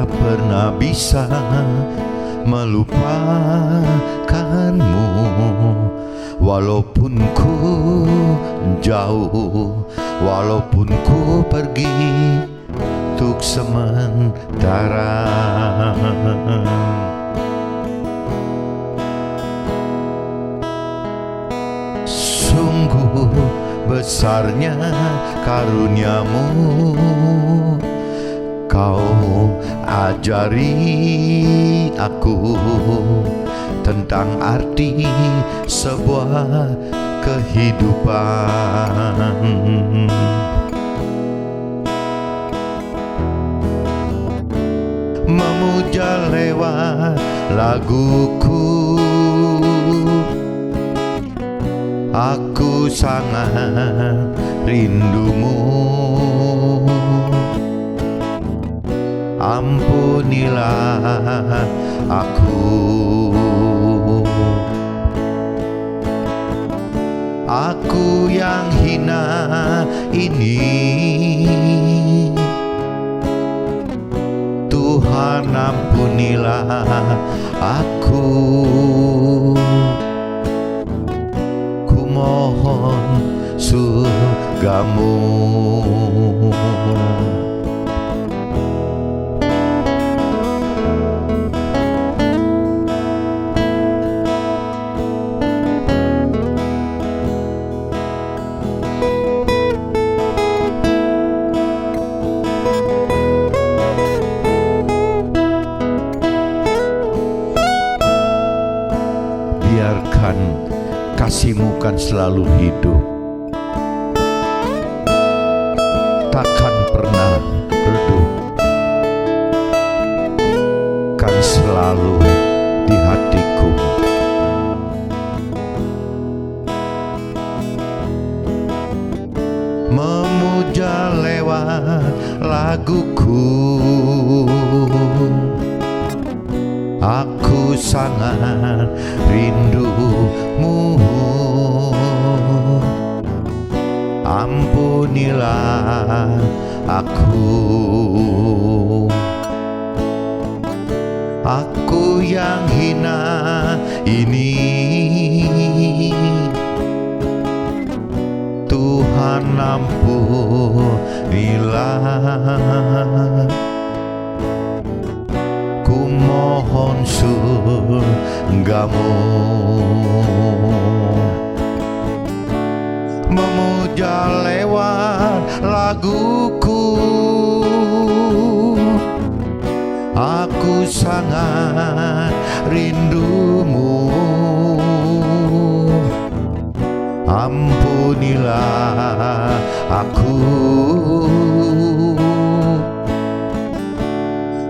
tak pernah bisa melupakanmu, walaupun ku jauh, walaupun ku pergi untuk sementara. Sungguh besarnya karuniamu, kau ajari aku tentang arti sebuah kehidupan. Memuja lewat laguku, aku sangat rindumu. Ampunilah aku, aku yang hina ini. Tuhan ampunilah aku, ku mohon surgamu. Biarkan kasih-Mu kan selalu hidup, takkan pernah redup, kan selalu di hatiku. Memuja lewat laguku, aku sangat rindumu. Ampunilah aku, aku yang hina ini. Tuhan ampunilah, ku mohon surgamu. Memuja lewat laguku, aku sangat rindumu. Ampunilah aku,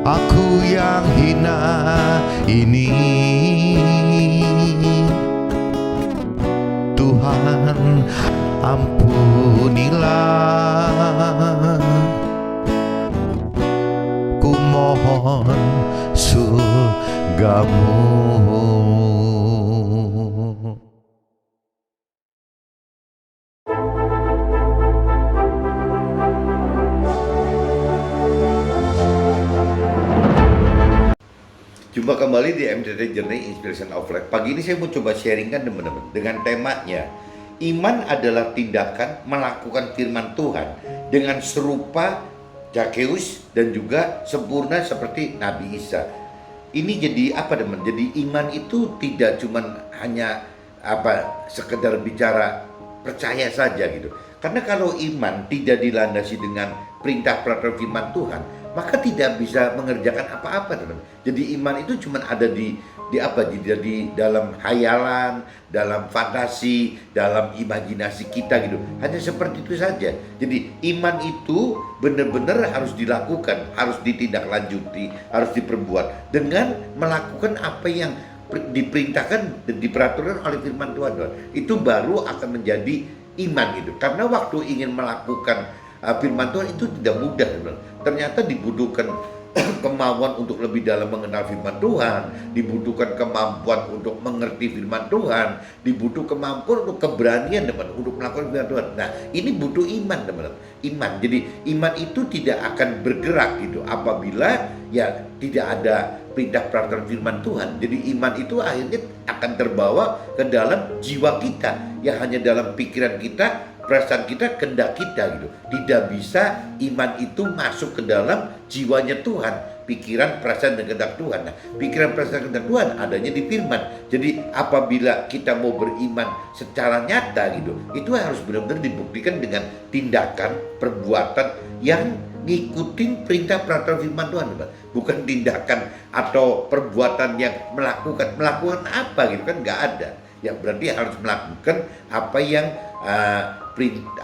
aku yang hina ini. Tuhan ampunilah, ku mohon surgamu. Jumpa kembali di MTT Journey Inspiration of Life. Pagi ini saya mau coba sharingkan teman-teman dengan temanya, iman adalah tindakan melakukan firman Tuhan dengan serupa Zakheus dan juga sempurna seperti Nabi Isa. Ini jadi apa teman? Jadi iman itu tidak cuma hanya sekedar bicara percaya saja gitu. Karena kalau iman tidak dilandasi dengan perintah peraturan firman Tuhan, maka tidak bisa mengerjakan apa-apa teman. Jadi iman itu cuma ada di dalam hayalan, dalam fantasi, dalam imajinasi kita gitu. Hanya seperti itu saja. Jadi iman itu benar-benar harus dilakukan, harus ditindaklanjuti, harus diperbuat dengan melakukan apa yang diperintahkan dan diperaturan oleh firman Tuhan. Itu baru akan menjadi iman gitu. Karena waktu ingin melakukan firman Tuhan itu tidak mudah, ternyata dibutuhkan kemampuan untuk lebih dalam mengenal firman Tuhan, dibutuhkan kemampuan untuk mengerti firman Tuhan, dibutuhkan kemampuan untuk keberanian teman untuk melakukan firman Tuhan. Nah, ini butuh iman teman-teman. Iman. Jadi iman itu tidak akan bergerak gitu apabila ya tidak ada perintah peraturan firman Tuhan. Jadi iman itu akhirnya akan terbawa ke dalam jiwa kita, ya hanya dalam pikiran kita, perasaan kita, kehendak kita gitu. Tidak bisa iman itu masuk ke dalam jiwanya Tuhan, pikiran, perasaan, dan kehendak Tuhan. Nah, pikiran, perasaan, kehendak Tuhan adanya di firman. Jadi apabila kita mau beriman secara nyata gitu, itu harus benar-benar dibuktikan dengan tindakan, perbuatan yang ngikutin perintah peraturan firman Tuhan, bukan tindakan atau perbuatan yang melakukan apa gitu kan, nggak ada. Ya berarti harus melakukan apa yang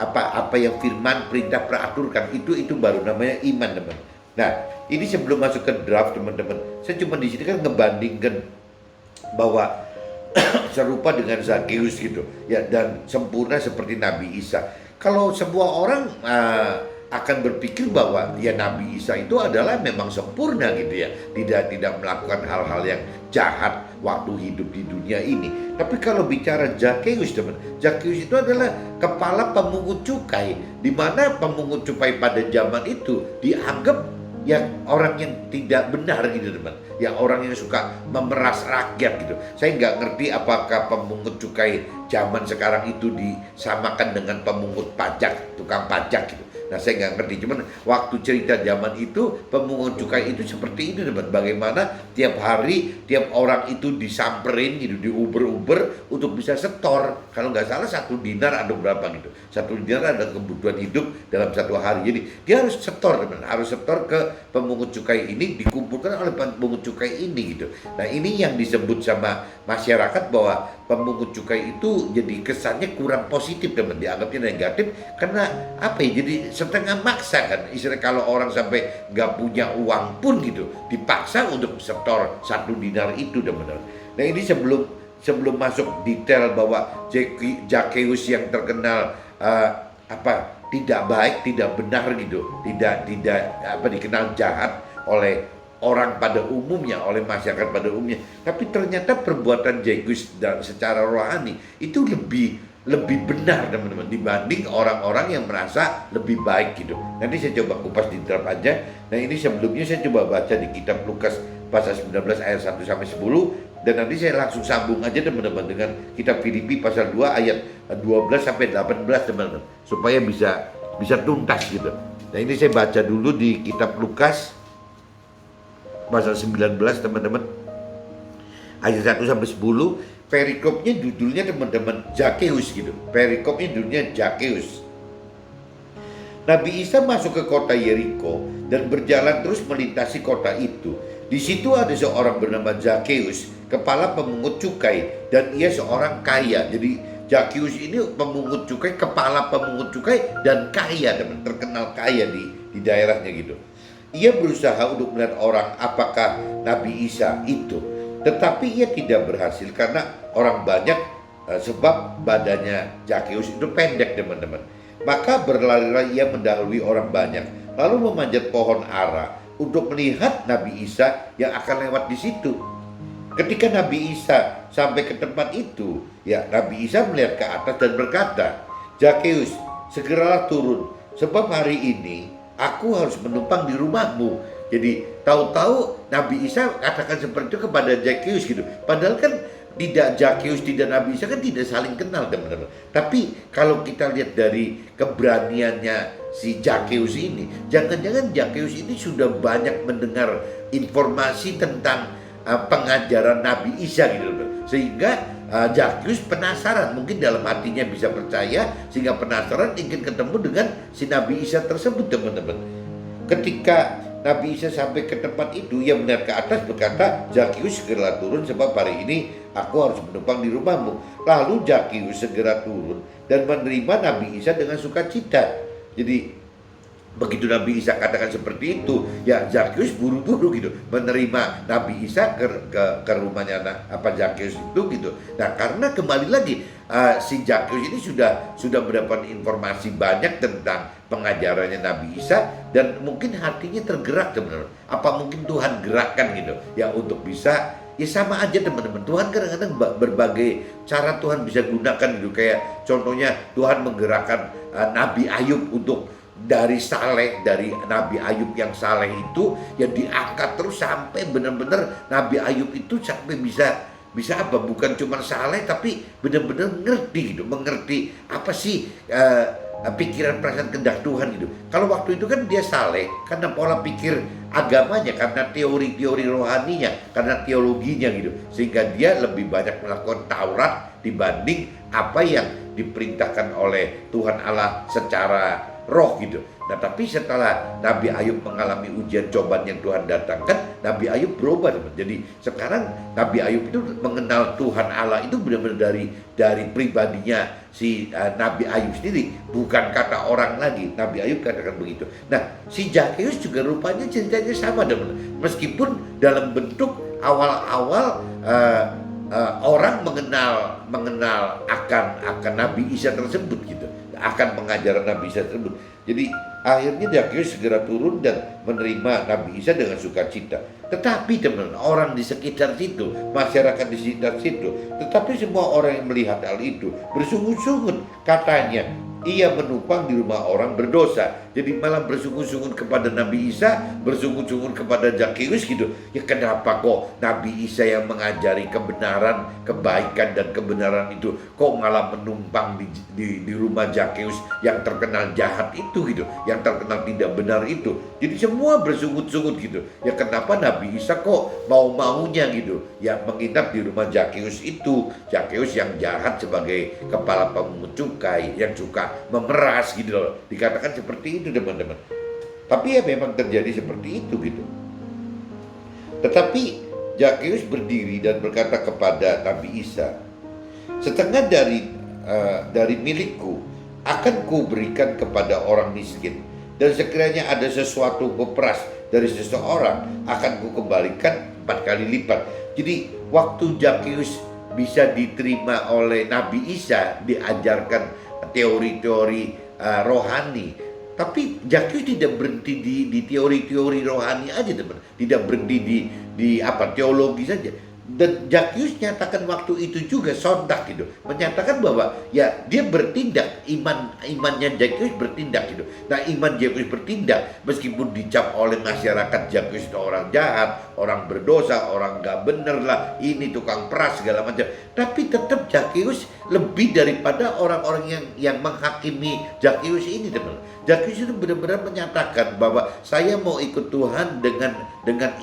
apa yang firman perintah peraturkan, itu baru namanya iman, teman. Nah, ini sebelum masuk ke draft, teman-teman, saya cuma di sini kan ngebandingkan bahwa serupa dengan Zakheus gitu ya, dan sempurna seperti Nabi Isa. Kalau sebuah orang akan berpikir bahwa ya Nabi Isa itu adalah memang sempurna gitu ya, tidak melakukan hal-hal yang jahat waktu hidup di dunia ini. Tapi kalau bicara Zakheus, teman, Zakheus itu adalah kepala pemungut cukai, di mana pemungut cukai pada zaman itu dianggap yang orang yang tidak benar gitu, teman, yang orang yang suka memeras rakyat gitu. Saya nggak ngerti apakah pemungut cukai zaman sekarang itu disamakan dengan pemungut pajak, tukang pajak gitu. Nah, saya nggak ngerti, cuman waktu cerita zaman itu pemungut cukai itu seperti ini, teman. Bagaimana tiap hari tiap orang itu disamperin gitu, diuber-uber untuk bisa setor. Kalau nggak salah 1 dinar ada berapa gitu. 1 dinar ada kebutuhan hidup dalam 1 hari. Jadi dia harus setor, teman. Harus setor ke pemungut cukai ini, dikumpulkan oleh pemungut cukai ini gitu. Nah, ini yang disebut sama masyarakat bahwa pemungut cukai itu jadi kesannya kurang positif, teman. Dianggapnya negatif karena apa ya? Jadi setengah maksa kan, istilah kalau orang sampai nggak punya uang pun gitu dipaksa untuk setor 1 dinar itu, teman-teman. Nah, ini sebelum masuk detail bahwa Zakheus yang terkenal tidak baik, tidak benar gitu, tidak dikenal jahat oleh orang pada umumnya, oleh masyarakat pada umumnya, tapi ternyata perbuatan Zakheus secara rohani itu lebih benar, teman-teman, dibanding orang-orang yang merasa lebih baik gitu. Nanti saya coba kupas di draft aja. Nah, ini sebelumnya saya coba baca di kitab Lukas pasal 19 ayat 1 sampai 10, dan nanti saya langsung sambung aja, teman-teman, dengan kitab Filipi pasal 2 ayat 12 sampai 18, teman-teman, supaya bisa tuntas gitu. Nah, ini saya baca dulu di kitab Lukas pasal 19, teman-teman, ayat 1 sampai 10. Perikopnya judulnya, teman-teman, Zakheus gitu. Perikopnya judulnya Zakheus. Nabi Isa masuk ke kota Yeriko dan berjalan terus melintasi kota itu. Di situ ada seorang bernama Zakheus, kepala pemungut cukai, dan ia seorang kaya. Jadi Zakheus ini pemungut cukai, kepala pemungut cukai, dan kaya, teman, terkenal kaya di daerahnya gitu. Ia berusaha untuk melihat orang apakah Nabi Isa itu, tetapi ia tidak berhasil karena orang banyak, sebab badannya Zakheus itu pendek, teman-teman. Maka berlari-lari ia mendahului orang banyak, lalu memanjat pohon ara untuk melihat Nabi Isa yang akan lewat di situ. Ketika Nabi Isa sampai ke tempat itu, ya Nabi Isa melihat ke atas dan berkata, "Zakheus, segeralah turun, sebab hari ini aku harus menumpang di rumahmu." Jadi tahu-tahu Nabi Isa katakan seperti itu kepada Zakheus gitu. Padahal kan tidak, Zakheus tidak Nabi Isa kan tidak saling kenal, teman-teman. Tapi kalau kita lihat dari keberaniannya si Zakheus ini, jangan-jangan Zakheus ini sudah banyak mendengar informasi tentang pengajaran Nabi Isa gitu, teman. Sehingga Zakheus penasaran, mungkin dalam hatinya bisa percaya, sehingga penasaran ingin ketemu dengan si Nabi Isa tersebut, teman-teman. Ketika Nabi Isa sampai ke tempat itu, ia melihat ke atas berkata, "Zakheus, segera turun, sebab hari ini aku harus menumpang di rumahmu." Lalu Zakheus segera turun dan menerima Nabi Isa dengan sukacita. Jadi begitu Nabi Isa katakan seperti itu, ya Zakheus buru-buru gitu menerima Nabi Isa ke rumahnya Zakheus itu gitu. Nah, karena kembali lagi si Zakheus ini sudah mendapat informasi banyak tentang pengajarannya Nabi Isa, dan mungkin hatinya tergerak, teman-teman. Apa mungkin Tuhan gerakkan gitu ya untuk bisa, ya sama aja, teman-teman. Tuhan kadang-kadang berbagai cara Tuhan bisa gunakan gitu. Kayak contohnya Tuhan menggerakkan Nabi Ayub untuk dari saleh, dari Nabi Ayub yang saleh itu yang diangkat terus sampai benar-benar Nabi Ayub itu sampai bisa apa, bukan cuma saleh tapi benar-benar ngerti gitu, mengerti apa sih pikiran perasaan kehendak Tuhan gitu. Kalau waktu itu kan dia saleh karena pola pikir agamanya, karena teori-teori rohaninya, karena teologinya gitu, sehingga dia lebih banyak melakukan Taurat dibanding apa yang diperintahkan oleh Tuhan Allah secara roh gitu. Nah, tapi setelah Nabi Ayub mengalami ujian cobaan yang Tuhan datangkan, Nabi Ayub berubah, teman. Jadi sekarang Nabi Ayub itu mengenal Tuhan Allah itu benar-benar dari pribadinya si Nabi Ayub sendiri, bukan kata orang lagi. Nabi Ayub katakan begitu. Nah, si Zakheus juga rupanya ceritanya sama, teman. Meskipun dalam bentuk awal-awal orang mengenal akan Nabi Isa tersebut gitu, akan pengajaran Nabi Isa tersebut. Jadi akhirnya Zakheus segera turun dan menerima Nabi Isa dengan sukacita. Tetapi teman, orang di sekitar situ, masyarakat di sekitar situ, tetapi semua orang yang melihat hal itu bersungut-sungut, katanya ia menumpang di rumah orang berdosa. Jadi malah bersungut-sungut kepada Nabi Isa, bersungut-sungut kepada Zakheus gitu. Ya kenapa kok Nabi Isa yang mengajari kebenaran, kebaikan dan kebenaran itu kok malah menumpang di rumah Zakheus yang terkenal jahat itu gitu, yang terkenal tidak benar itu. Jadi semua bersungut-sungut gitu. Ya kenapa Nabi Isa kok mau-maunya gitu ya menginap di rumah Zakheus itu, Zakheus yang jahat sebagai kepala pemungut cukai, yang suka memeras gitu loh. Dikatakan seperti itu, teman-teman. Tapi ya memang terjadi seperti itu gitu. Tetapi Zakheus berdiri dan berkata kepada Nabi Isa, setengah dari milikku akan kuberikan kepada orang miskin, dan sekiranya ada sesuatu peperas dari seseorang akan kukembalikan 4 kali lipat. Jadi waktu Zakheus bisa diterima oleh Nabi Isa, diajarkan teori-teori rohani, tapi Zakheus tidak berhenti di teori-teori rohani aja, teman. Tidak berhenti di teologi saja. Dan Zakheus nyatakan waktu itu juga sontak gitu, menyatakan bahwa ya dia bertindak, imannya Zakheus bertindak gitu. Nah, iman Zakheus bertindak meskipun dicap oleh masyarakat Zakheus itu orang jahat, orang berdosa, orang gak bener lah, ini tukang peras segala macam. Tapi tetap Zakheus lebih daripada orang-orang yang menghakimi Zakheus ini, teman. Zakheus itu benar-benar menyatakan bahwa saya mau ikut Tuhan dengan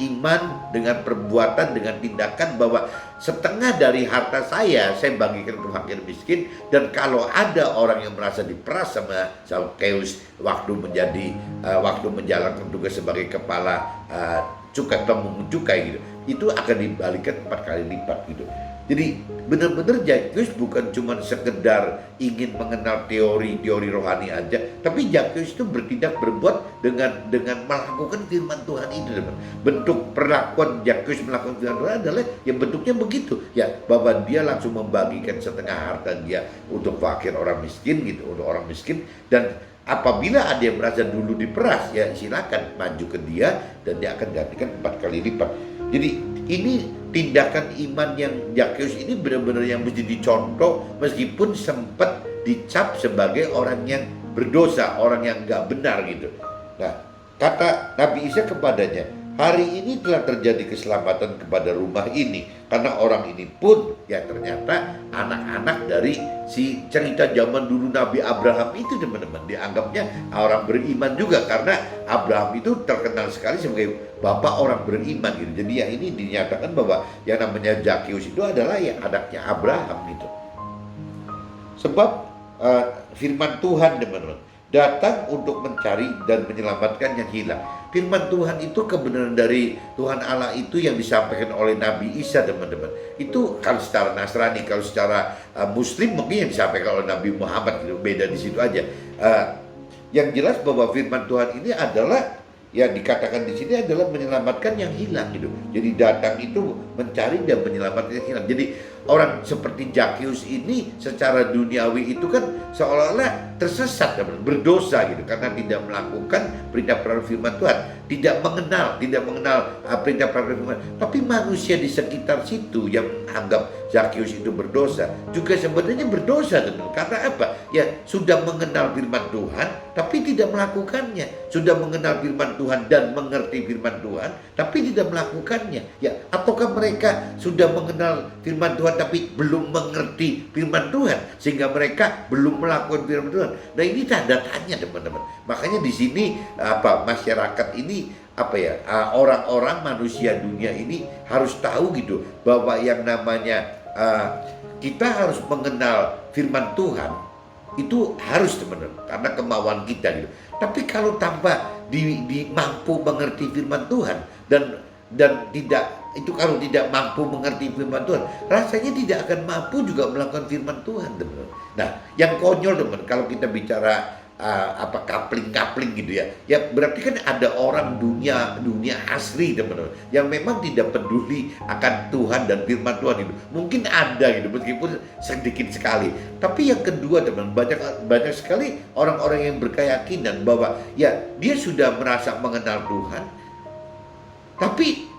iman, dengan perbuatan, dengan tindakan, bahwa setengah dari harta saya bagikan ke fakir miskin. Dan kalau ada orang yang merasa diperas sama Zakheus waktu menjalankan tugas sebagai kepala pemungut cukai gitu, itu akan dibalikan 4 kali lipat gitu. Jadi benar-benar Zakheus bukan cuma sekedar ingin mengenal teori-teori rohani aja, tapi Zakheus itu berbuat dengan melakukan firman Tuhan itu, teman. Bentuk perlakuan Zakheus melakukan firman Tuhan adalah yang bentuknya begitu, ya, bahwa dia langsung membagikan setengah harta dia untuk fakir, orang miskin gitu, untuk orang miskin. Dan apabila ada yang merasa dulu diperas, ya silakan maju ke dia dan dia akan gantikan 4 kali lipat. Jadi ini tindakan iman yang Zakheus ini benar-benar yang mesti dicontoh, meskipun sempat dicap sebagai orang yang berdosa, orang yang nggak benar gitu. Nah, kata Nabi Isa kepadanya, hari ini telah terjadi keselamatan kepada rumah ini, karena orang ini pun ya ternyata anak-anak dari si cerita zaman dulu Nabi Abraham itu, teman-teman. Dianggapnya orang beriman juga, karena Abraham itu terkenal sekali sebagai bapak orang beriman gitu. Jadi ya ini dinyatakan bahwa yang namanya Zakheus itu adalah ya anaknya Abraham gitu. Sebab firman Tuhan, teman-teman, datang untuk mencari dan menyelamatkan yang hilang. Firman Tuhan itu kebenaran dari Tuhan Allah itu yang disampaikan oleh Nabi Isa, teman-teman. Itu kalau secara Nasrani, kalau secara Muslim mungkin yang disampaikan oleh Nabi Muhammad gitu. Beda di situ aja. Yang jelas bahwa firman Tuhan ini adalah yang dikatakan di sini adalah menyelamatkan yang hilang gitu. Jadi datang itu mencari dan menyelamatkan yang hilang. Jadi orang seperti Zakius ini secara duniawi itu kan seolah-olah tersesat, berdosa gitu, karena tidak melakukan perintah-perintah firman Tuhan, tidak mengenal perintah-perintah firman. Tapi manusia di sekitar situ yang anggap Zakius itu berdosa juga sebenarnya berdosa, teman. Karena apa? Ya sudah mengenal firman Tuhan tapi tidak melakukannya, sudah mengenal firman Tuhan dan mengerti firman Tuhan tapi tidak melakukannya. Ya, ataukah mereka sudah mengenal firman Tuhan tapi belum mengerti firman Tuhan sehingga mereka belum melakukan firman Tuhan? Nah, ini tanda tanya, teman-teman. Makanya di sini masyarakat ini orang-orang manusia dunia ini harus tahu gitu bahwa yang namanya kita harus mengenal firman Tuhan itu harus, teman-teman, karena kemauan kita gitu. Tapi kalau tanpa mampu mengerti firman Tuhan dan kalau tidak mampu mengerti firman Tuhan, rasanya tidak akan mampu juga melakukan firman Tuhan, teman-teman. Nah, yang konyol, teman, kalau kita bicara kapling gitu ya berarti kan ada orang dunia asli, teman-teman, yang memang tidak peduli akan Tuhan dan firman Tuhan itu. Mungkin ada gitu, meskipun sedikit sekali. Tapi yang kedua, teman, banyak sekali orang-orang yang berkeyakinan bahwa ya dia sudah merasa mengenal Tuhan, tapi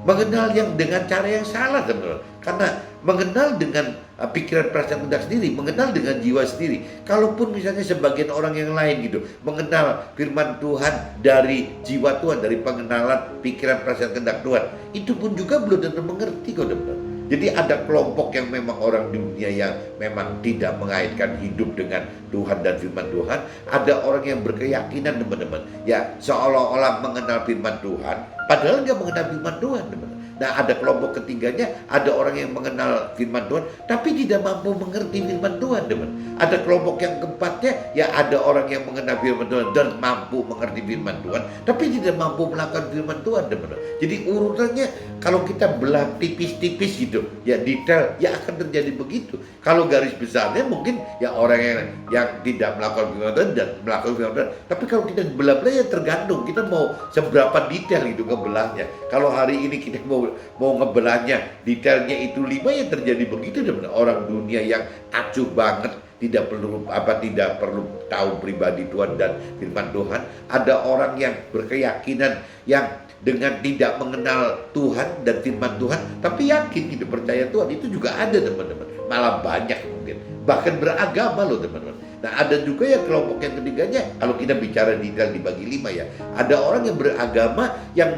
mengenal yang dengan cara yang salah, teman-teman. Karena mengenal dengan pikiran, perasaan, kehendak sendiri, mengenal dengan jiwa sendiri. Kalaupun misalnya sebagian orang yang lain gitu mengenal firman Tuhan dari jiwa Tuhan, dari pengenalan pikiran, perasaan, kehendak Tuhan, itu pun juga belum tentu mengerti kok, teman-teman. Jadi ada kelompok yang memang orang dunia yang memang tidak mengaitkan hidup dengan Tuhan dan firman Tuhan. Ada orang yang berkeyakinan, teman-teman, ya seolah-olah mengenal firman Tuhan padahal nggak mengenal firman Tuhan, teman-teman. Nah, ada kelompok ketiganya, ada orang yang mengenal firman Tuhan tapi tidak mampu mengerti firman Tuhan, teman. Ada kelompok yang keempatnya, ya ada orang yang mengenal firman Tuhan dan mampu mengerti firman Tuhan tapi tidak mampu melakukan firman Tuhan, teman. Jadi urutannya kalau kita belah tipis-tipis gitu, ya detail, ya akan terjadi begitu. Kalau garis besarnya mungkin ya orang yang tidak melakukan firman Tuhan dan melakukan firman Tuhan. Tapi kalau kita belah-belah ya tergantung kita mau seberapa detail gitu ngebelahnya. Kalau hari ini kita mau ngebelahnya detailnya itu 5, ya terjadi begitu, teman. Orang dunia yang acuh banget, tidak perlu tahu pribadi Tuhan dan firman Tuhan. Ada orang yang berkeyakinan yang dengan tidak mengenal Tuhan dan firman Tuhan tapi yakin gitu percaya Tuhan, itu juga ada, teman-teman. Malah banyak mungkin, bahkan beragama loh, teman-teman. Nah, ada juga ya kelompok yang ketiganya, kalau kita bicara detail dibagi 5 ya, ada orang yang beragama yang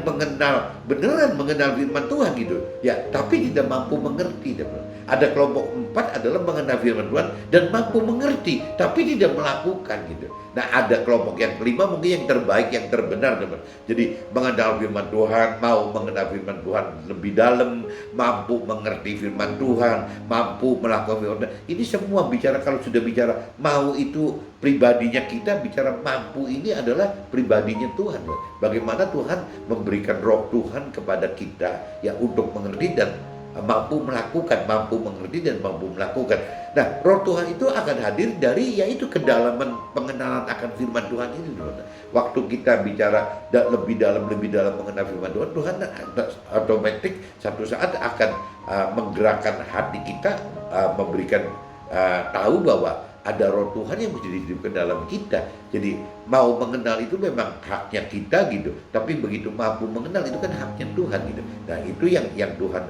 beneran mengenal firman Tuhan gitu ya, tapi tidak mampu mengerti, teman-teman. Ada kelompok 4 adalah mengenal firman Tuhan dan mampu mengerti tapi tidak melakukan gitu. Nah, ada kelompok yang kelima mungkin yang terbaik, yang terbenar, teman. Jadi mengenal firman Tuhan, mau mengenal firman Tuhan lebih dalam, mampu mengerti firman Tuhan, mampu melakukan firman Tuhan. Ini semua bicara, kalau sudah bicara mau itu pribadinya kita, bicara mampu ini adalah pribadinya Tuhan. Bagaimana Tuhan memberikan roh Tuhan kepada kita ya untuk mengerti dan mampu melakukan, mampu mengerti dan mampu melakukan. Nah, roh Tuhan itu akan hadir dari yaitu kedalaman pengenalan akan firman Tuhan ini, teman. Waktu kita bicara lebih dalam mengenal firman Tuhan, Tuhan otomatis satu saat akan menggerakkan hati kita, memberikan tahu bahwa ada roh Tuhan yang mesti dihidupkan dalam kita. Jadi mau mengenal itu memang haknya kita gitu, tapi begitu mampu mengenal itu kan haknya Tuhan gitu. Nah, itu yang Tuhan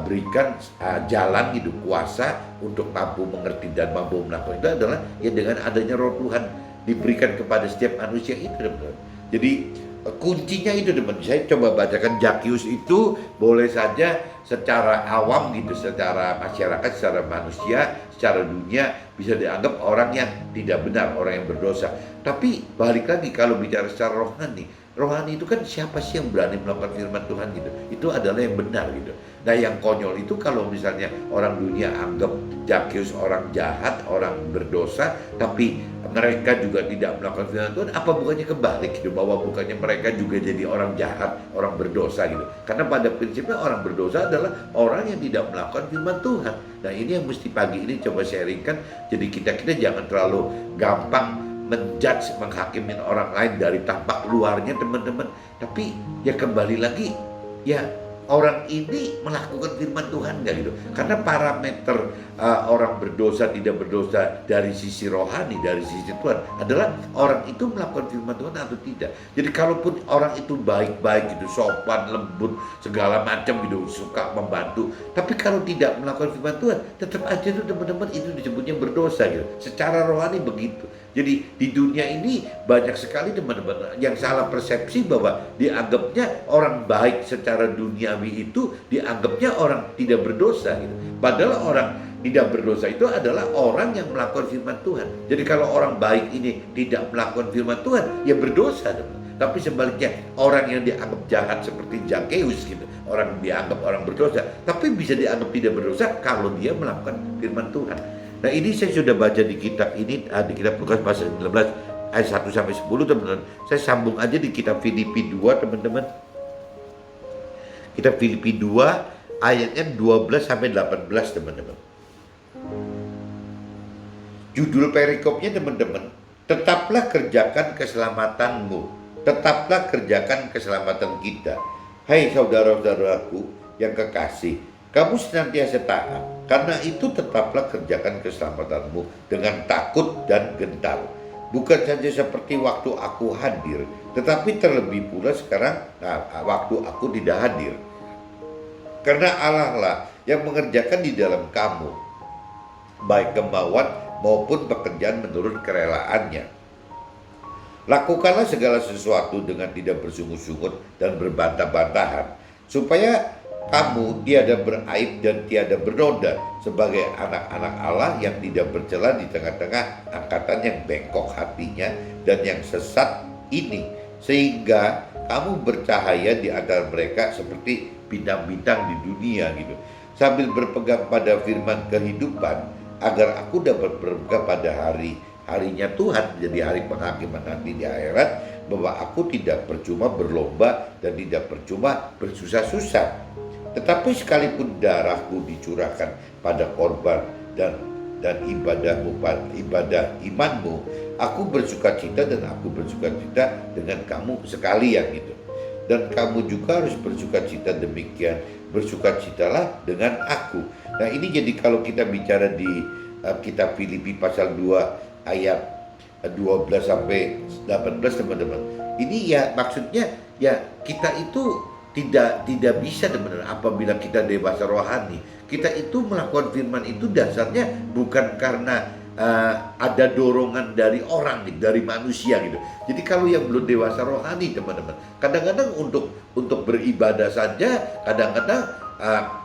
berikan jalan gitu, kuasa untuk mampu mengerti dan mampu melakukan itu adalah ya dengan adanya roh Tuhan diberikan kepada setiap manusia itu, teman-teman. Jadi kuncinya itu, teman. Saya coba bacakan Zakius itu, boleh saja secara awam gitu, secara masyarakat, secara manusia, secara dunia bisa dianggap orang yang tidak benar, orang yang berdosa. Tapi balik lagi kalau bicara secara rohani itu kan siapa sih yang berani melakukan firman Tuhan gitu? Itu adalah yang benar gitu. Nah, yang konyol itu kalau misalnya orang dunia anggap Zakius orang jahat, orang berdosa, tapi mereka juga tidak melakukan firman Tuhan, apa bukannya kebalik gitu, bahwa bukannya mereka juga jadi orang jahat, orang berdosa gitu. Karena pada prinsipnya orang berdosa adalah orang yang tidak melakukan firman Tuhan. Nah, ini yang mesti pagi ini coba sharingkan. Jadi kita jangan terlalu gampang menjudge, menghakimin orang lain dari tampak luarnya, teman-teman. Tapi ya kembali lagi, ya orang ini melakukan firman Tuhan nggak gitu? Karena parameter orang berdosa tidak berdosa dari sisi rohani, dari sisi Tuhan adalah orang itu melakukan firman Tuhan atau tidak. Jadi kalaupun orang itu baik-baik gitu, sopan, lembut, segala macam gitu, suka membantu, tapi kalau tidak melakukan firman Tuhan, tetap aja itu teman-teman itu disebutnya berdosa gitu. Secara rohani begitu. Jadi di dunia ini banyak sekali teman-teman yang salah persepsi bahwa dianggapnya orang baik secara duniawi itu dianggapnya orang tidak berdosa gitu. Padahal orang tidak berdosa itu adalah orang yang melakukan firman Tuhan. Jadi kalau orang baik ini tidak melakukan firman Tuhan, ya berdosa teman. Tapi sebaliknya orang yang dianggap jahat seperti Zakheus gitu, orang dianggap orang berdosa, tapi bisa dianggap tidak berdosa kalau dia melakukan firman Tuhan. Nah ini saya sudah baca di kitab ini, di kitab Lukas pasal 19 ayat 1 sampai 10 teman-teman. Saya sambung aja di kitab Filipi 2 teman-teman. Kitab Filipi 2 ayatnya 12 sampai 18 teman-teman. Judul perikopnya teman-teman, tetaplah kerjakan keselamatanmu, tetaplah kerjakan keselamatan kita. Hai saudara-saudaraku yang kekasih, kamu senantiasa taat, karena itu tetaplah kerjakan keselamatanmu dengan takut dan gentar. Bukan saja seperti waktu aku hadir, tetapi terlebih pula sekarang waktu aku tidak hadir. Karena Allah lah yang mengerjakan di dalam kamu, baik kemauan maupun pekerjaan menurut kerelaannya. Lakukanlah segala sesuatu dengan tidak bersungut-sungut dan berbantah-bantahan, supaya kamu tiada beraib dan tiada bernoda sebagai anak-anak Allah yang tidak bercela di tengah-tengah angkatan yang bengkok hatinya dan yang sesat ini, sehingga kamu bercahaya di antara mereka seperti bintang-bintang di dunia gitu, sambil berpegang pada firman kehidupan, agar aku dapat berpegang pada harinya Tuhan, jadi hari penghakiman nanti di akhirat, bahwa aku tidak percuma berlomba dan tidak percuma bersusah-susah. Tetapi sekalipun darahku dicurahkan pada korban dan ibadah imanmu, aku bersukacita dan aku bersukacita dengan kamu sekalian gitu. Dan kamu juga harus bersukacita demikian, bersukacitalah dengan aku. Nah ini jadi kalau kita bicara di kitab Filipi pasal 2 ayat 12 sampai 18 teman-teman. Ini ya maksudnya ya kita itu tidak bisa teman-teman apabila kita dewasa rohani. Kita itu melakukan firman itu dasarnya bukan karena ada dorongan dari orang, dari manusia gitu. Jadi kalau yang belum dewasa rohani teman-teman, kadang-kadang untuk beribadah saja, kadang-kadang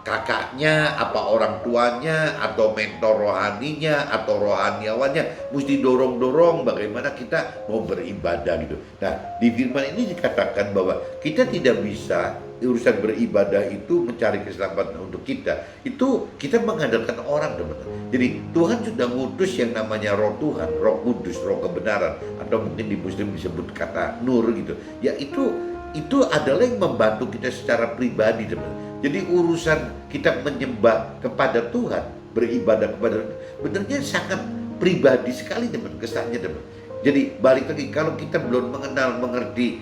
kakaknya, apa orang tuanya, atau mentor rohaninya, atau rohaniawannya mesti dorong-dorong bagaimana kita mau beribadah gitu. Nah di firman ini dikatakan bahwa kita tidak bisa urusan beribadah itu mencari keselamatan untuk kita, itu kita mengandalkan orang teman-teman. Jadi Tuhan sudah ngutus yang namanya Roh Tuhan, Roh Kudus, Roh kebenaran, atau mungkin di Muslim disebut kata Nur gitu. Ya itu adalah yang membantu kita secara pribadi teman-teman. Jadi urusan kita menyembah kepada Tuhan, beribadah kepada Tuhan, benarnya sangat pribadi sekali teman, kesannya teman. Jadi balik lagi, kalau kita belum mengerti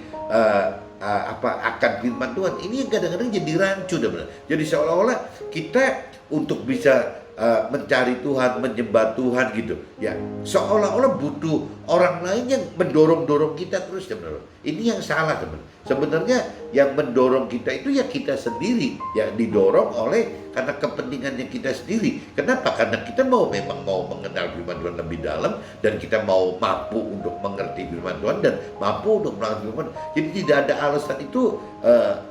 akan firman Tuhan, ini yang kadang-kadang jadi rancu teman. Jadi seolah-olah kita untuk bisa mencari Tuhan, menyembah Tuhan gitu ya, seolah-olah butuh orang lain yang mendorong-dorong kita terus teman. Ini yang salah teman. Sebenarnya yang mendorong kita itu ya kita sendiri, yang didorong oleh karena kepentingannya kita sendiri. Kenapa? Karena kita memang mau mengenal firman Tuhan lebih dalam, dan kita mau mampu untuk mengerti firman Tuhan dan mampu untuk melakukan firman. Jadi tidak ada alasan itu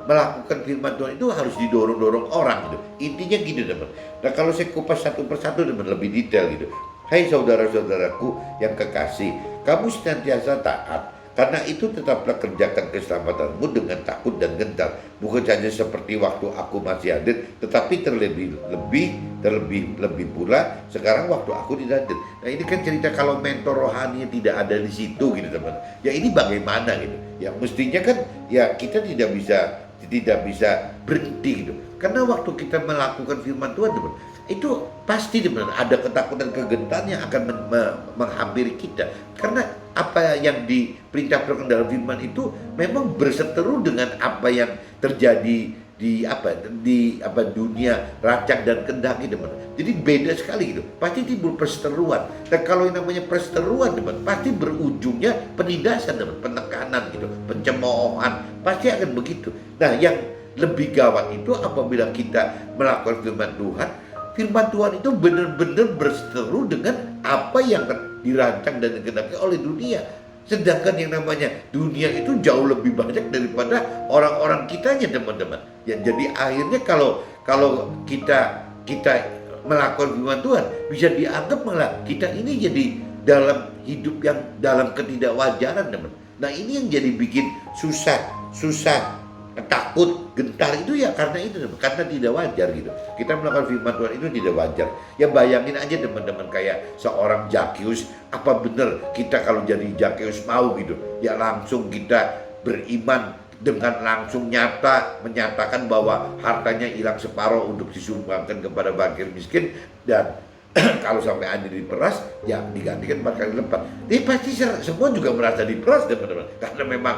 melakukan firman Tuhan itu harus didorong-dorong orang gitu. Intinya gitu teman. Nah kalau saya kupas satu persatu teman lebih detail gitu. Hai saudara-saudaraku yang kekasih, kamu senantiasa taat, karena itu tetaplah kerjakan keselamatanmu dengan takut dan gentar. Bukan saja seperti waktu aku masih hadir, tetapi terlebih pula sekarang waktu aku tidak hadir. Nah ini kan cerita kalau mentor rohani tidak ada di situ gitu teman. Ya ini bagaimana gitu. Ya mestinya kan ya kita tidak bisa berhenti gitu. Karena waktu kita melakukan firman Tuhan teman, itu pasti teman ada ketakutan kegentar yang akan menghampiri kita. Karena apa yang diperintahkan dalam firman itu memang berseteru dengan apa yang terjadi di dunia rancang dan kehendaki, teman. Jadi beda sekali gitu. Pasti timbul perseteruan. Dan kalau yang namanya perseteruan, teman, pasti berujungnya penindasan, teman, penekanan gitu, pencemoohan, pasti akan begitu. Nah, yang lebih gawat itu apabila kita melakukan firman Tuhan itu benar-benar berseteru dengan apa yang dirancang dan dikehendaki oleh dunia. Sedangkan yang namanya dunia itu jauh lebih banyak daripada orang-orang kitanya, teman-teman. Ya, jadi akhirnya kalau kita melakukan firman Tuhan, bisa dianggap malah kita ini jadi dalam hidup yang dalam ketidakwajaran, teman. Nah, ini yang jadi bikin susah, takut, gentar itu ya karena itu, teman. Karena tidak wajar gitu. Kita melakukan firman Tuhan itu tidak wajar. Ya bayangin aja, teman-teman, kayak seorang Zakius, apa benar kita kalau jadi Zakius mau gitu? Ya langsung kita beriman dengan langsung menyatakan bahwa hartanya hilang separuh untuk disumbangkan kepada fakir miskin, dan kalau sampai ada diperas, ya digantikan 4 kali lipat. Jadi pasti semua juga merasa diperas, teman-teman. Karena memang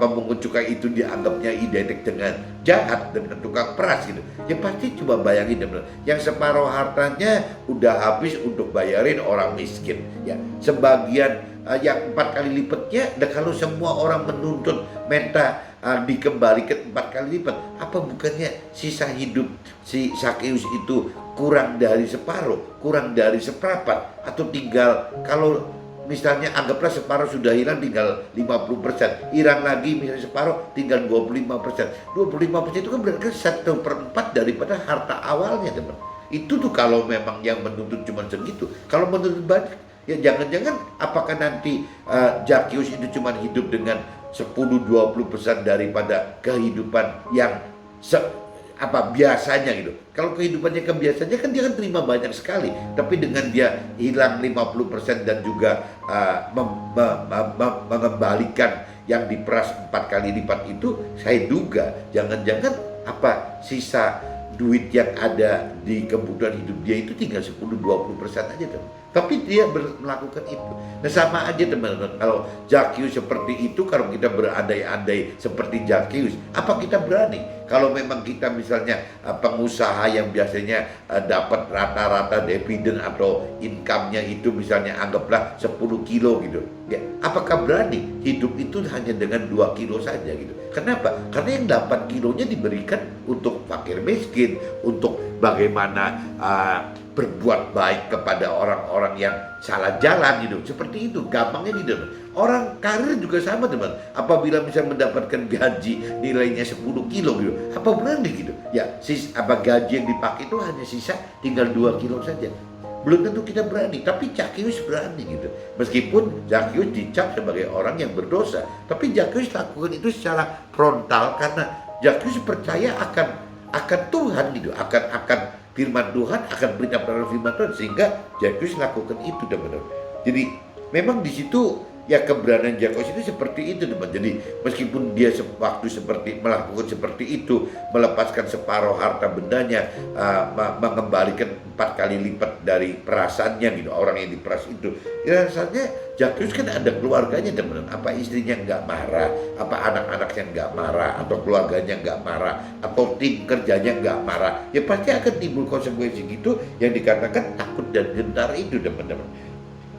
pemungut cukai itu dianggapnya identik dengan jahat, dengan tukang peras gitu. Ya pasti coba bayangin, teman-teman. Yang separuh hartanya udah habis untuk bayarin orang miskin. Ya sebagian yang 4 kali lipatnya, dan kalau semua orang menuntut minta dikembalikan 4 kali lipat, apa bukannya sisa hidup si Zakius itu kurang dari separuh, kurang dari seperempat, atau tinggal, kalau misalnya anggaplah separuh sudah hilang, tinggal 50%, hilang lagi misalnya separuh, tinggal 25%. 25% itu kan berarti 1/4 daripada harta awalnya, teman. Itu tuh kalau memang yang menuntut cuma segitu. Kalau menuntut banyak, ya jangan-jangan apakah nanti Zakius itu cuma hidup dengan 10-20% daripada kehidupan yang biasanya gitu. Kalau kehidupannya kebiasaannya kan dia kan terima banyak sekali, tapi dengan dia hilang 50% dan juga mengembalikan yang diperas 4 kali lipat itu, saya duga jangan-jangan sisa duit yang ada di kebutuhan hidup dia itu tinggal 10-20% aja, teman. Tapi dia melakukan itu. Nah sama aja, teman-teman, kalau Zakius seperti itu, kalau kita berandai-andai seperti Zakius, apa kita berani? Kalau memang kita misalnya pengusaha yang biasanya dapat rata-rata dividen atau income-nya itu misalnya anggaplah 10 kilo gitu, ya, apakah berani hidup itu hanya dengan 2 kilo saja gitu? Kenapa? Karena yang 8 kilonya diberikan untuk fakir miskin, untuk bagaimana berbuat baik kepada orang-orang yang salah jalan gitu. Seperti itu, gampangnya gitu. Orang karir juga sama, teman. Apabila bisa mendapatkan gaji nilainya 10 kilo gitu, apa berani gitu? Ya, gaji yang dipakai itu hanya sisa tinggal 2 kilo saja. Belum tentu kita berani, tapi Zakius berani gitu. Meskipun Zakius dicap sebagai orang yang berdosa, tapi Zakius lakukan itu secara frontal karena Zakius percaya akan Tuhan gitu, akan firman Tuhan, akan berita firman Tuhan, sehingga Zakius lakukan itu, teman-teman. Jadi memang di situ ya keberanian Zakius itu seperti itu, teman. Jadi meskipun dia waktu melakukan seperti itu, melepaskan separuh harta bendanya, mengembalikan 4 kali lipat dari perasannya gitu, orang yang diperas itu, ya rasanya Zakius kan ada keluarganya, teman. Apa istrinya nggak marah, apa anak-anaknya nggak marah, atau keluarganya nggak marah, atau tim kerjanya nggak marah, ya pasti akan timbul konsekuensi gitu yang dikatakan takut dan gentar itu, teman-teman.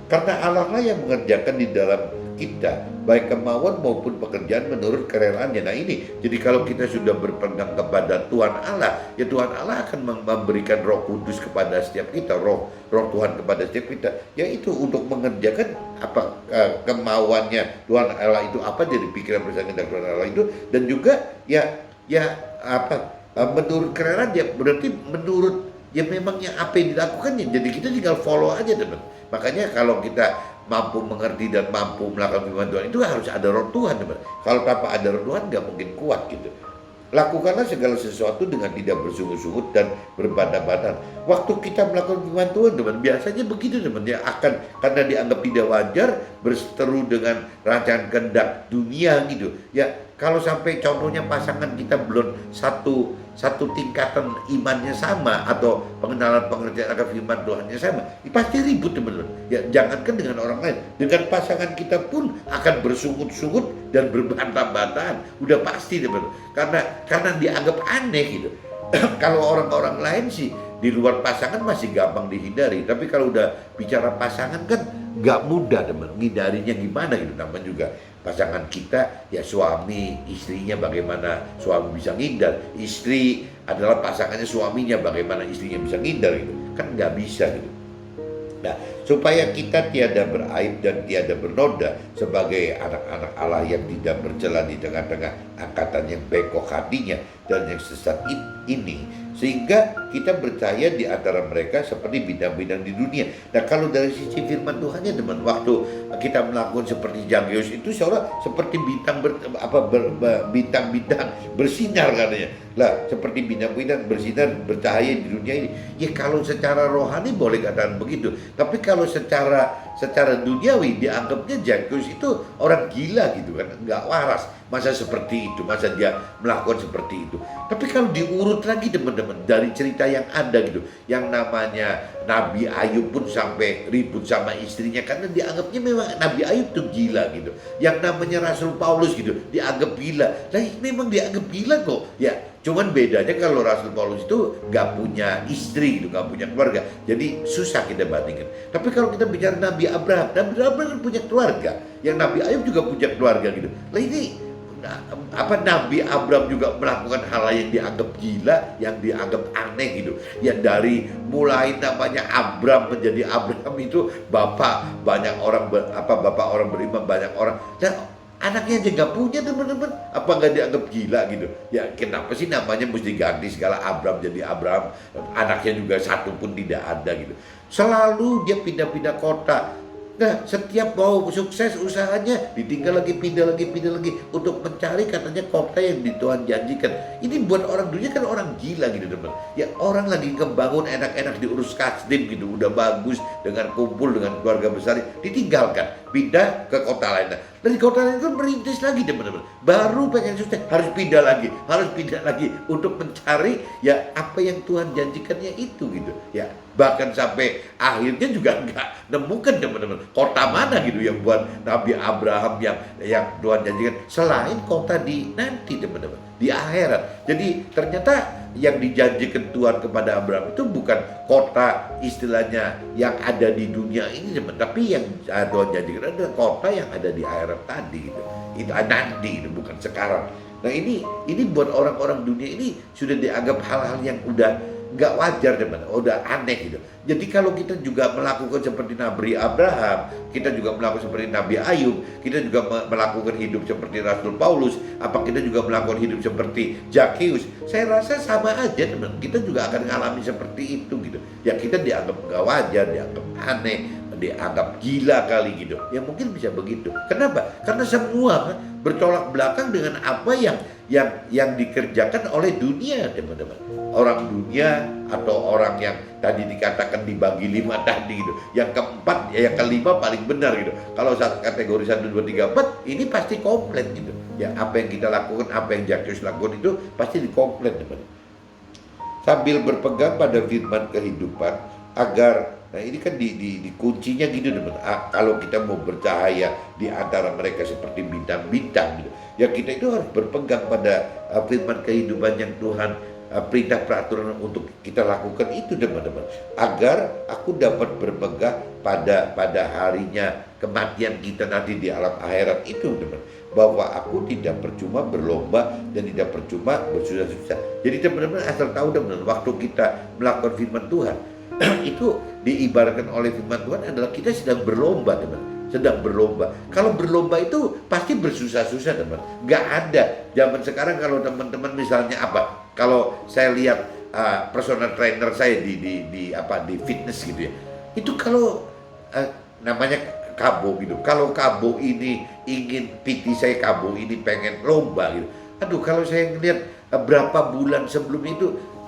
Karena Allah lah yang mengerjakan di dalam kita, baik kemauan maupun pekerjaan menurut kerelaannya. Nah ini, jadi kalau kita sudah berpegang kepada Tuhan Allah, ya Tuhan Allah akan memberikan Roh Kudus kepada setiap kita, roh Tuhan kepada setiap kita, yaitu untuk mengerjakan kemauannya Tuhan Allah itu, apa jadi pikiran bersama dengan Tuhan Allah itu, dan juga menurut kerelaan dia, berarti menurut ya memangnya apa yang dilakukan, ya jadi kita tinggal follow aja, teman. Makanya kalau kita mampu mengerti dan mampu melakukan firman Tuhan itu harus ada Roh Tuhan, teman. Kalau tanpa ada Roh Tuhan nggak mungkin kuat gitu. Lakukanlah segala sesuatu dengan tidak bersungut-sungut dan berbadang-badang. Waktu kita melakukan firman Tuhan, teman, biasanya begitu, teman, karena dianggap tidak wajar, berseteru dengan rancangan kehendak dunia gitu. Ya kalau sampai contohnya pasangan kita belum satu tingkatan imannya sama atau pengenalan pengertian akan firman Tuhannya sama, ya pasti ribut teman-teman. Ya jangankan dengan orang lain, dengan pasangan kita pun akan bersungut-sungut dan berbantah-bantahan. Udah pasti teman-teman. Karena dianggap aneh gitu. Kalau orang-orang lain sih di luar pasangan masih gampang dihindari, tapi kalau udah bicara pasangan kan nggak mudah teman, ngindarinya gimana gitu. Namanya juga pasangan kita, ya suami istrinya bagaimana suami bisa ngindar, istri adalah pasangannya suaminya bagaimana istrinya bisa ngindar gitu, kan nggak bisa gitu. Nah, supaya kita tiada beraib dan tiada bernoda sebagai anak-anak Allah yang tidak berjalan di tengah-tengah angkatan yang bengkok hatinya dan yang sesat ini, sehingga kita percaya di antara mereka seperti bidang-bidang di dunia. Nah, kalau dari sisi firman Tuhannya teman, waktu kita melakukan seperti Zakheus itu seolah seperti bintang-bintang bersinar katanya. Lah, seperti bintang-bintang bersinar bercahaya di dunia ini. Ya kalau secara rohani boleh katakan begitu. Tapi kalau secara duniawi dianggapnya Zakheus itu orang gila gitu kan, nggak waras. Masa seperti itu, masa dia melakukan seperti itu. Tapi kalau diurut lagi teman-teman dari cerita yang ada gitu, yang namanya Nabi Ayub pun sampai ribut sama istrinya karena dianggapnya memang Nabi Ayub tuh gila gitu. Yang namanya Rasul Paulus gitu dianggap gila. Nah memang dianggap gila kok. Ya cuman bedanya kalau Rasul Paulus itu nggak punya istri gitu, nggak punya keluarga. Jadi susah kita bandingkan. Tapi kalau kita bicara Nabi Abraham kan punya keluarga. Yang Nabi Ayub juga punya keluarga gitu. Lah ini Nabi Abraham juga melakukan hal yang dianggap gila, yang dianggap aneh gitu. Ya dari mulai namanya Abraham menjadi Abraham itu bapak banyak orang bapak orang beriman banyak orang. Dan anaknya aja nggak punya teman-teman, apa nggak dianggap gila gitu? Ya kenapa sih namanya mesti ganti segala Abraham jadi Abraham, anaknya juga satu pun tidak ada gitu. Selalu dia pindah-pindah kota. Nah, setiap mau sukses usahanya ditinggal lagi, pindah lagi untuk mencari katanya kota yang di Tuhan janjikan. Ini buat orang dunia kan orang gila gitu teman. Ya orang lagi ngebangun enak-enak diurus kasdim gitu, udah bagus dengan kumpul dengan keluarga besar, ditinggalkan, pindah ke kota lain. Nah, dari kota lain itu merintis lagi teman-teman. Baru pengen sukses harus pindah lagi untuk mencari ya apa yang Tuhan janjikannya itu gitu. Ya bahkan sampai akhirnya juga nggak nemukan teman-teman kota mana gitu yang buat Nabi Abraham yang Tuhan janjikan selain kota di nanti teman-teman di akhirat. Jadi ternyata yang dijanjikan Tuhan kepada Abraham itu bukan kota istilahnya yang ada di dunia ini teman, tapi yang Tuhan janjikan adalah kota yang ada di akhirat tadi gitu. Itu nanti gitu, bukan sekarang. Nah ini buat orang-orang dunia ini sudah dianggap hal-hal yang udah nggak wajar teman, udah aneh gitu. Jadi kalau kita juga melakukan seperti Nabi Abraham, kita juga melakukan seperti Nabi Ayub, kita juga melakukan hidup seperti Rasul Paulus, apa kita juga melakukan hidup seperti Zakheus, saya rasa sama aja teman, kita juga akan mengalami seperti itu gitu. Ya kita dianggap nggak wajar, dianggap aneh, dianggap gila kali gitu. Ya mungkin bisa begitu. Kenapa? Karena semua bertolak belakang dengan apa yang dikerjakan oleh dunia teman-teman. Orang dunia atau orang yang tadi dikatakan dibagi 5 tadi gitu. Yang keempat, yang kelima paling benar gitu. Kalau kategori 1, 2, 3, 4 ini pasti komplit gitu. Ya apa yang kita lakukan, apa yang Zakheus lakukan itu pasti dikomplit teman-teman. Sambil berpegang pada firman kehidupan agar, nah ini kan di kuncinya gitu teman. Kalau kita mau bercahaya di antara mereka seperti bintang-bintang gitu, ya kita itu harus berpegang pada firman kehidupan yang Tuhan perintah peraturan untuk kita lakukan itu teman-teman, agar aku dapat berpegang pada harinya kematian kita nanti di alam akhirat itu teman, bahwa aku tidak percuma berlomba dan tidak percuma bersusah-susah. Jadi teman-teman asal tahu teman-teman, waktu kita melakukan firman Tuhan itu diibaratkan oleh firman Tuhan adalah kita sedang berlomba teman, sedang berlomba. Kalau berlomba itu pasti bersusah-susah teman. Nggak ada zaman sekarang kalau teman-teman misalnya kalau saya lihat personal trainer saya di fitness gitu ya, itu kalau namanya Kabo gitu, kalau Kabo ini ingin PT saya Kabo ini pengen lomba gitu, aduh kalau saya ngelihat berapa bulan sebelum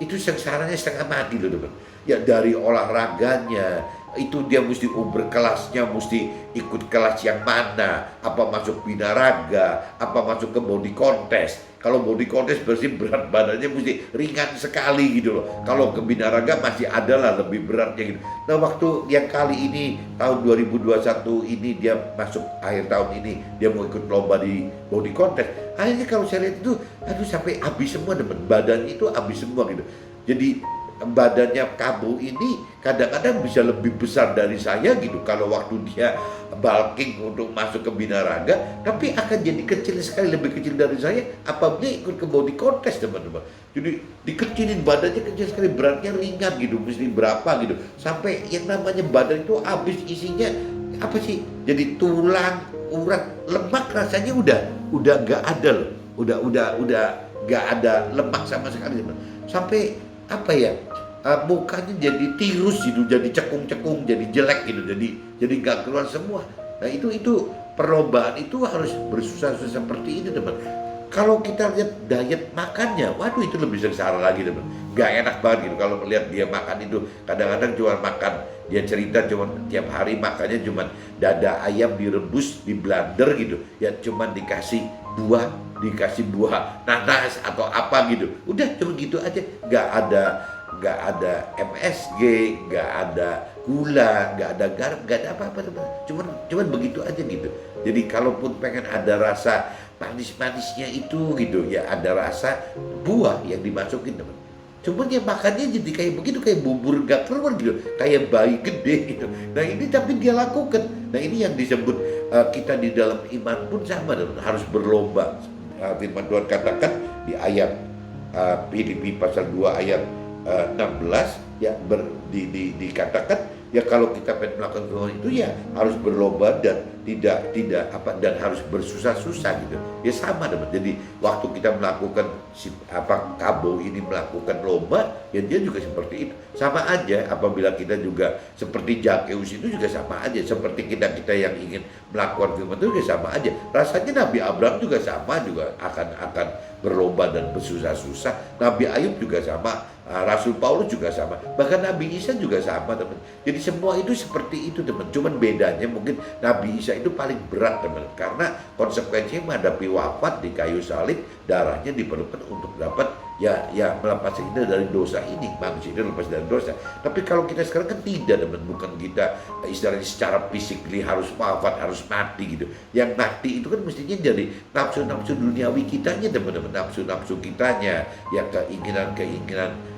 itu sengsaranya setengah mati loh teman. Ya dari olahraganya, itu dia mesti uber kelasnya, mesti ikut kelas yang mana, apa masuk binaraga, apa masuk ke body contest. Kalau body contest berarti berat badannya mesti ringan sekali gitu loh. Kalau ke binaraga masih ada lah lebih beratnya gitu. Nah waktu yang kali ini tahun 2021 ini dia masuk akhir tahun ini dia mau ikut lomba di body contest. Akhirnya kalau saya lihat itu, aduh sampai habis semua teman, badannya itu habis semua gitu. Jadi badannya Kabo ini kadang-kadang bisa lebih besar dari saya gitu kalau waktu dia bulking untuk masuk ke binaraga, tapi akan jadi kecil sekali, lebih kecil dari saya apabila ikut ke body contest teman-teman. Jadi dikecilin badannya kecil sekali, beratnya ringan gitu, mesti berapa gitu, sampai yang namanya badan itu habis isinya apa sih, jadi tulang, urat, lemak rasanya udah nggak ada loh, udah nggak ada lemak sama sekali teman. Sampai apa ya, mukanya jadi tirus gitu, jadi cekung-cekung, jadi jelek gitu, jadi gak keluar semua. Nah itu perlombaan itu harus bersusah-susah seperti ini teman. Kalau kita lihat diet makannya, waduh itu lebih sengsara lagi teman. Gak enak banget gitu kalau melihat dia makan itu. Kadang-kadang cuma makan, dia cerita cuma tiap hari makannya cuma dada ayam direbus di blender gitu, ya cuma dikasih buah nanas atau apa gitu, udah cuma gitu aja, nggak ada MSG, nggak ada gula, nggak ada garam, nggak ada apa-apa teman, cuman begitu aja gitu. Jadi kalaupun pengen ada rasa manis-manisnya itu gitu ya, ada rasa buah yang dimasukin teman, cuman dia makannya jadi kayak begitu, kayak bubur gak keluar gitu, kayak bayi gede gitu. Nah ini tapi dia lakukan. Nah ini yang disebut kita di dalam iman pun sama teman, harus berlomba. Firman Tuhan katakan di ayat Filipi pasal 2 ayat 16 ya, dikatakan ya kalau kita pengen melakukan firman itu ya harus berlomba dan tidak dan harus bersusah-susah gitu. Ya sama teman. Jadi waktu kita melakukan Kabo ini melakukan lomba, ya dia juga seperti itu. Sama aja apabila kita juga seperti Zakeus itu juga sama aja. Seperti kita yang ingin melakukan firman itu juga sama aja. Rasanya Nabi Abraham juga sama, juga akan berlomba dan bersusah-susah. Nabi Ayub juga sama. Rasul Paulus juga sama, bahkan Nabi Isa juga sama teman. Jadi semua itu seperti itu teman. Cuman bedanya mungkin Nabi Isa itu paling berat teman, karena konsekuensinya menghadapi wafat di kayu salib, darahnya diperlukan untuk dapat ya melepas kita dari dosa ini, manusia itu lepas dari dosa. Tapi kalau kita sekarang kan tidak teman, bukan kita istilahnya secara fisik harus wafat, harus mati gitu. Yang mati itu kan mestinya jadi nafsu-nafsu duniawi kitanya teman-teman, nafsu-nafsu kitanya, ya keinginan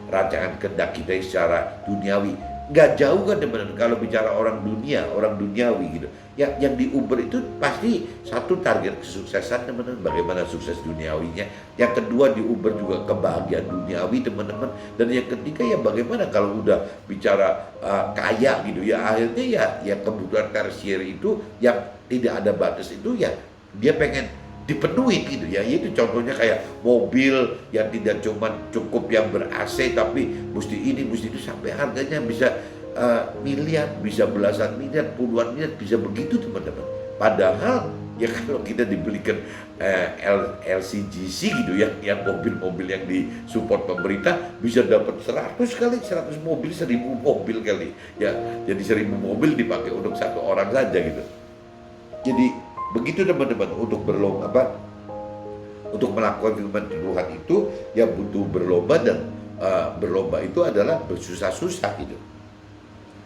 rancangan kehendak kita secara duniawi. Nggak jauh kan teman-teman kalau bicara orang duniawi gitu ya. Yang di Uber itu pasti satu target kesuksesan teman-teman, bagaimana sukses duniawinya. Yang kedua di Uber juga kebahagiaan duniawi teman-teman. Dan yang ketiga ya bagaimana kalau udah bicara kaya gitu ya, akhirnya ya kebutuhan tersier itu yang tidak ada batas itu ya dia pengen dipenuhi gitu ya. Itu contohnya kayak mobil yang tidak cuma cukup yang ber-AC, tapi mesti ini mesti itu, sampai harganya bisa miliar, bisa belasan miliar, puluhan miliar, bisa begitu teman-teman. Padahal ya kalau kita dibelikan LCGC gitu ya, yang mobil-mobil yang disupport pemerintah bisa dapat 100 mobil, 1000 mobil kali ya. Jadi 1000 mobil dipakai untuk satu orang saja gitu. Jadi begitu teman-teman, untuk untuk melakukan firman Tuhan itu ya butuh berlomba, dan berlomba itu adalah bersusah-susah gitu.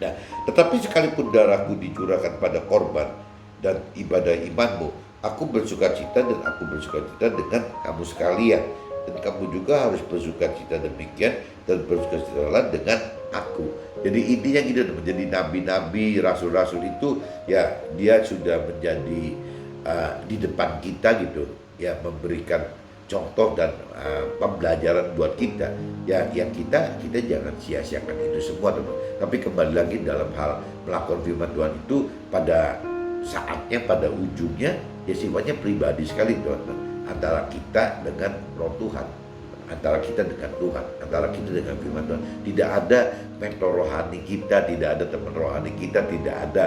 Nah, tetapi sekalipun darahku dicurahkan pada korban dan ibadah imanmu, aku bersukacita dengan kamu sekalian, dan kamu juga harus bersukacita demikian dan bersukacitalah dengan aku. Jadi intinya gitu teman. Jadi nabi-nabi, rasul-rasul itu ya dia sudah menjadi di depan kita gitu ya, memberikan contoh dan pembelajaran buat kita ya, yang kita jangan sia-siakan itu semua teman. Tapi kembali lagi dalam hal melakukan firman Tuhan itu pada saatnya, pada ujungnya ya sifatnya pribadi sekali teman-teman, antara kita dengan Roh Tuhan, antara kita dengan Tuhan, antara kita dengan firman Tuhan. Tidak ada mentor rohani kita, tidak ada teman rohani kita, tidak ada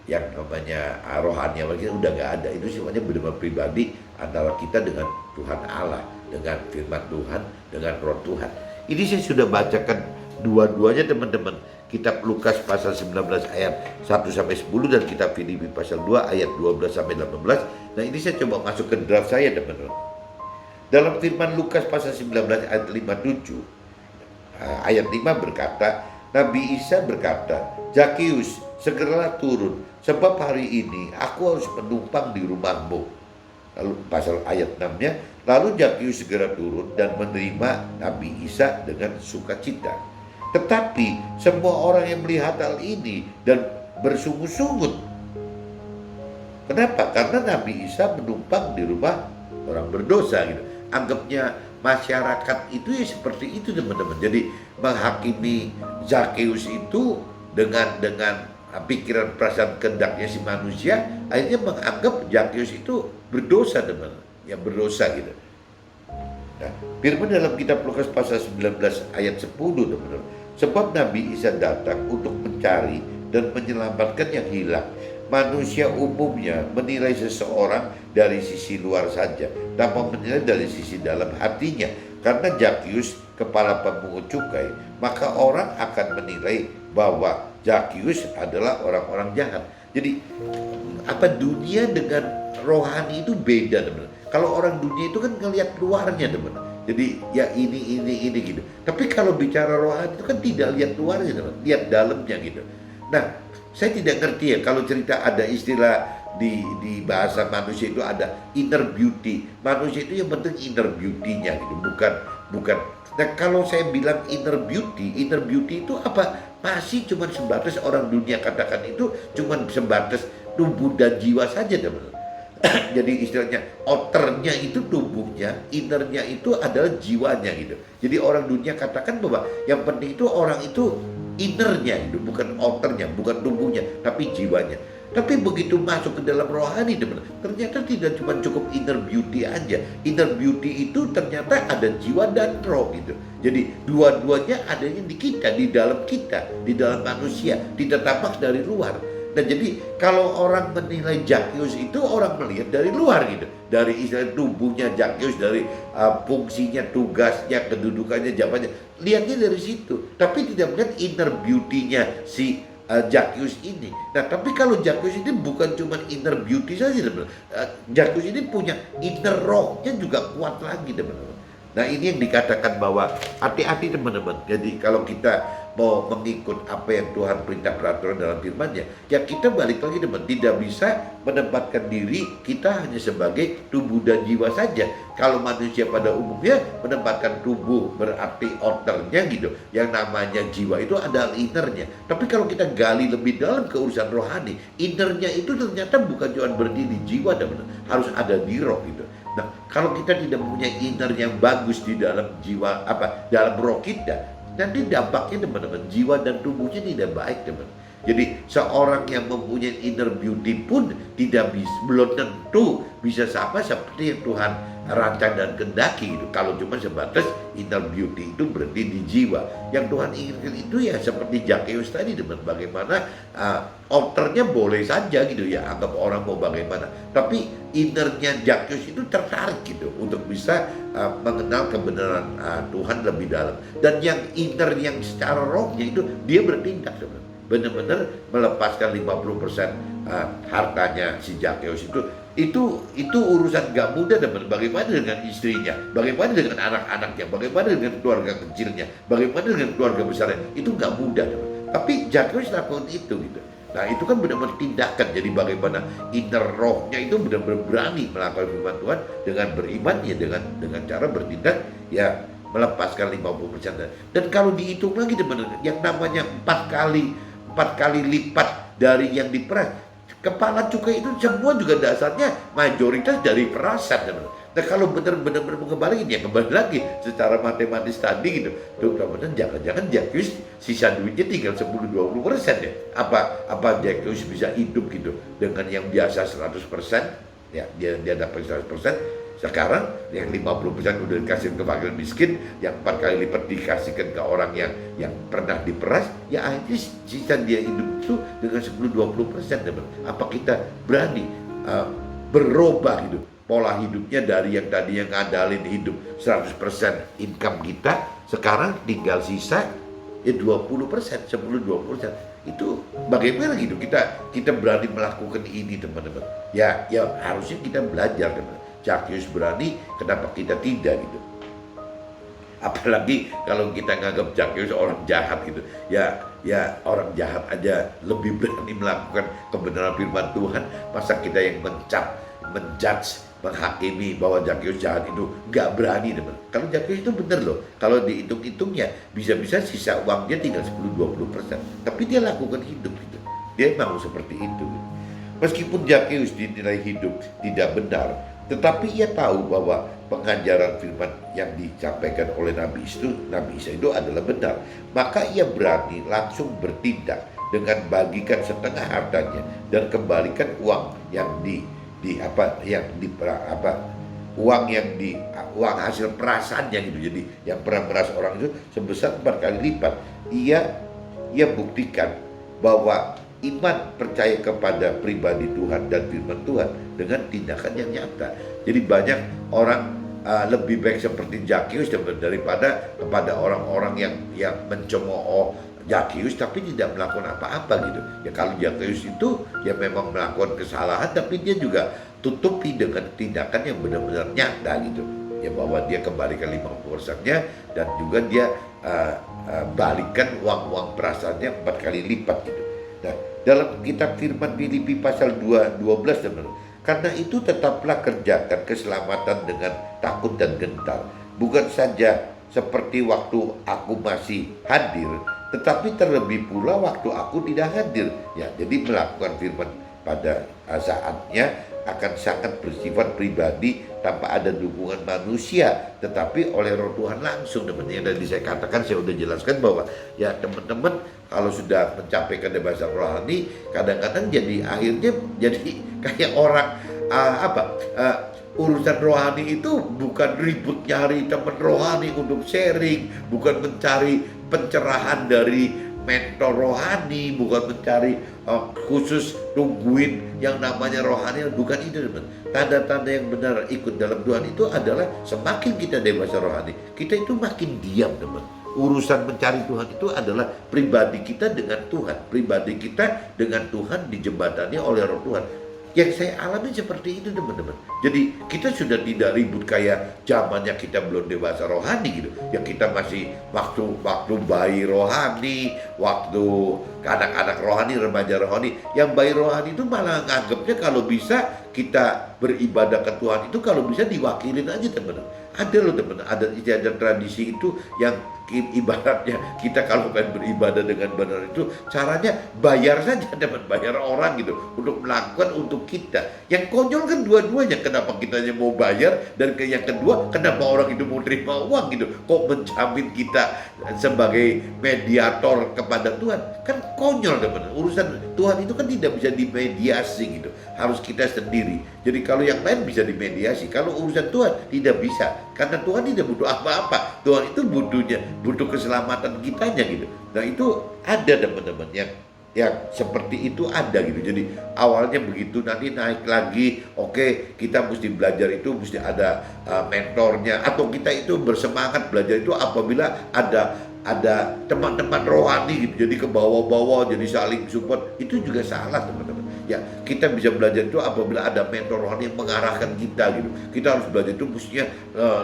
yang namanya rohani kita, udah nggak ada. Itu sifatnya benar-benar pribadi antara kita dengan Tuhan Allah, dengan firman Tuhan, dengan Roh Tuhan. Ini saya sudah bacakan dua-duanya teman-teman. kitab Lukas pasal 19 ayat 1 sampai 10 dan kitab Filipi pasal 2 ayat 12 sampai 18. Nah, ini saya coba masuk ke draft saya, teman-teman. Dalam firman Lukas pasal 19 ayat 57, ayat 5 berkata, Nabi Isa berkata, Zakius, segeralah turun, sebab hari ini aku harus menumpang di rumahmu. Lalu pasal ayat 6-nya, lalu Zakius segera turun dan menerima Nabi Isa dengan sukacita. Tetapi semua orang yang melihat hal ini dan bersungut-sungut. Kenapa? Karena Nabi Isa menumpang di rumah orang berdosa gitu. Anggapnya masyarakat itu ya seperti itu, teman-teman. Jadi menghakimi Zakius itu dengan pikiran perasaan kehendaknya si manusia, akhirnya menganggap Zakius itu berdosa, teman-teman. Ya berdosa gitu. Nah, firman dalam kitab Lukas pasal 19 ayat 10, teman-teman. Sebab Nabi Isa datang untuk mencari dan menyelamatkan yang hilang. Manusia umumnya menilai seseorang dari sisi luar saja, tanpa menilai dari sisi dalam hatinya. Karena Zakius kepala pemungut cukai, maka orang akan menilai bahwa Zakius adalah orang-orang jahat. Jadi dunia dengan rohani itu beda, teman. Kalau orang dunia itu kan ngelihat luarnya, teman. Jadi ya ini gitu. Tapi kalau bicara rohani itu kan tidak lihat luarnya, teman, lihat dalamnya gitu. Nah, saya tidak ngerti ya kalau cerita ada istilah di bahasa manusia itu ada inner beauty. Manusia itu yang penting inner beauty-nya gitu, bukan. Nah, kalau saya bilang inner beauty itu apa? Masih cuma sebatas orang dunia katakan itu cuma sebatas tubuh dan jiwa saja, teman. Jadi istilahnya outernya itu tubuhnya, innernya itu adalah jiwanya gitu. Jadi orang dunia katakan bahwa yang penting itu orang itu innernya itu, bukan outernya, bukan tubuhnya, tapi jiwanya. Tapi begitu masuk ke dalam rohani, teman, ternyata tidak cuma cukup inner beauty aja. Inner beauty itu ternyata ada jiwa dan roh gitu. Jadi dua-duanya adanya di kita, di dalam manusia, tidak tampak dari luar. Nah, jadi kalau orang menilai Zakius itu orang melihat dari luar gitu, dari istilah tubuhnya Zakius, dari fungsinya, tugasnya, kedudukannya, jabatannya, lihatnya dari situ. Tapi tidak melihat inner beauty-nya si Zakius ini. Nah, tapi kalau Zakius ini bukan cuma inner beauty saja, teman-teman. Zakius ini punya inner rohnya juga kuat lagi, teman-teman. Nah, ini yang dikatakan bahwa hati-hati, teman-teman. Jadi kalau kita mau mengikut apa yang Tuhan perintah peraturan dalam firman-Nya, ya kita balik lagi, teman, tidak bisa menempatkan diri kita hanya sebagai tubuh dan jiwa saja. Kalau manusia pada umumnya menempatkan tubuh berarti outernya gitu, yang namanya jiwa itu ada innernya. Tapi kalau kita gali lebih dalam ke urusan rohani, innernya itu ternyata bukan cuma berdiri di jiwa, teman, harus ada di roh gitu. Nah, kalau kita tidak mempunyai inner yang bagus di dalam jiwa dalam roh kita, nanti dampaknya, teman-teman, jiwa dan tubuhnya tidak baik, teman. Jadi seorang yang mempunyai inner beauty pun belum tentu bisa sama seperti yang Tuhan rancang dan kehendaki gitu. Kalau cuma sebatas inner beauty itu berarti di jiwa. Yang Tuhan inginkan itu ya seperti Zakius tadi, teman. Bagaimana outernya boleh saja gitu ya, anggap orang mau bagaimana. Tapi innernya Zakius itu tertarik gitu untuk bisa mengenal kebenaran Tuhan lebih dalam. Dan yang inner yang secara rohnya itu dia bertindak, teman. Benar-benar melepaskan 50% hartanya si Zakius itu urusan gak mudah, teman. Bagaimana dengan istrinya, bagaimana dengan anak-anaknya, bagaimana dengan keluarga kecilnya, bagaimana dengan keluarga besarnya, itu gak mudah, teman. Tapi Zakius lakukan itu gitu. Nah, itu kan benar-benar tindakan. Jadi bagaimana inner rohnya itu benar-benar berani melakukan firman Tuhan dengan beriman ya, dengan cara bertindak ya, melepaskan 50%. Dan kalau dihitung lagi, teman, yang namanya 4 kali lipat dari yang diperas, kepala cukai itu semua juga dasarnya mayoritas dari perasan, teman. Nah, kalau benar-benar mengembalikan ya kembali lagi secara matematis tadi gitu. Teman-teman, jangan-jangan Zakius sisa duitnya tinggal 10-20% ya. Apa Zakius bisa hidup gitu dengan yang biasa 100%, ya dia dapat 100%. Sekarang yang 50% udah dikasih ke fakir miskin, yang 4 kali lipat dikasihkan ke orang yang pernah diperas, ya akhirnya sisa dia hidup itu dengan 10-20%, teman. Apa kita berani berubah gitu pola hidupnya dari yang tadi yang ngadalin hidup 100% income kita, sekarang tinggal sisa ya 20%, 10-20%. Itu bagaimana gitu kita berani melakukan ini, teman-teman. Ya harusnya kita belajar, teman. Zakheus berani, kenapa kita tidak gitu? Apalagi kalau kita nganggap Zakheus orang jahat gitu. Ya orang jahat aja lebih berani melakukan kebenaran firman Tuhan. Masa kita yang menjudge, menghakimi bahwa Zakheus jahat itu nggak berani, teman. Kalau Zakheus itu bener loh. Kalau dihitung-hitungnya bisa-bisa sisa uang dia tinggal 10-20%. Tapi dia lakukan hidup gitu. Dia mau seperti itu. Meskipun Zakheus dinilai hidup tidak benar, tetapi ia tahu bahwa pengajaran firman yang disampaikan oleh Nabi Isa itu adalah benar. Maka ia berani langsung bertindak dengan bagikan setengah hartanya dan kembalikan uang yang uang hasil perasannya gitu. Jadi yang pernah meras orang itu sebesar 4 kali lipat. Ia buktikan bahwa iman percaya kepada pribadi Tuhan dan firman Tuhan dengan tindakan yang nyata. Jadi banyak orang lebih baik seperti Zakheus daripada kepada orang-orang yang mencemooh Zakheus tapi tidak melakukan apa-apa gitu. Ya kalau Zakheus itu ya memang melakukan kesalahan, tapi dia juga tutupi dengan tindakan yang benar-benar nyata gitu. Ya bahwa dia kembalikan 50%-nya dan juga dia balikan uang perasaannya 4 kali lipat gitu. Nah, dalam kitab firman Filipi pasal 2:12, teman, karena itu tetaplah kerjakan keselamatan dengan takut dan gentar, bukan saja seperti waktu aku masih hadir, tetapi terlebih pula waktu aku tidak hadir. Ya, jadi melakukan firman pada saatnya akan sangat bersifat pribadi tanpa ada dukungan manusia, tetapi oleh Roh Tuhan langsung, teman. Yang tadi saya katakan, saya udah jelaskan bahwa ya teman-teman kalau sudah mencapai kebebasan rohani, kadang-kadang akhirnya jadi kayak orang urusan rohani itu bukan ribut nyari teman rohani untuk sharing, bukan mencari pencerahan dari mentor rohani, bukan mencari khusus tungguin yang namanya rohani, bukan itu, teman. Tanda-tanda yang benar ikut dalam Tuhan itu adalah semakin kita dewasa rohani, kita itu makin diam, teman. Urusan mencari Tuhan itu adalah pribadi kita dengan Tuhan, pribadi kita dengan Tuhan dijembatani oleh Roh Tuhan. Yang saya alami seperti itu, teman-teman. Jadi kita sudah tidak ribut kayak zamannya kita belum dewasa rohani gitu. Ya kita masih waktu bayi rohani, waktu anak-anak rohani, remaja rohani. Yang bayi rohani itu malah nganggapnya kalau bisa kita beribadah ke Tuhan itu kalau bisa diwakilin aja, teman-teman. Ada loh, teman, ada istiadat tradisi itu yang ibaratnya kita kalau pengen beribadah dengan benar itu caranya bayar saja, teman, bayar orang gitu untuk melakukan untuk kita. Yang konyol kan dua-duanya, kenapa kitanya mau bayar, dan yang kedua kenapa orang itu mau terima uang gitu. Kok menjamin kita sebagai mediator kepada Tuhan? Kan konyol, teman. Urusan Tuhan itu kan tidak bisa dimediasi gitu, harus kita sendiri. Jadi kalau yang lain bisa dimediasi, kalau urusan Tuhan tidak bisa, karena Tuhan tidak butuh apa-apa. Tuhan itu butuh keselamatan kitanya gitu. Nah itu ada, teman-teman, yang seperti itu ada gitu. Jadi awalnya begitu, nanti naik lagi, oke, kita mesti belajar itu mesti ada mentornya, atau kita itu bersemangat belajar itu apabila ada teman-teman rohani gitu, jadi ke bawah-bawah, jadi saling support. Itu juga salah, teman-teman. Ya kita bisa belajar itu apabila ada mentor rohani yang mengarahkan kita gitu. Kita harus belajar itu mestinya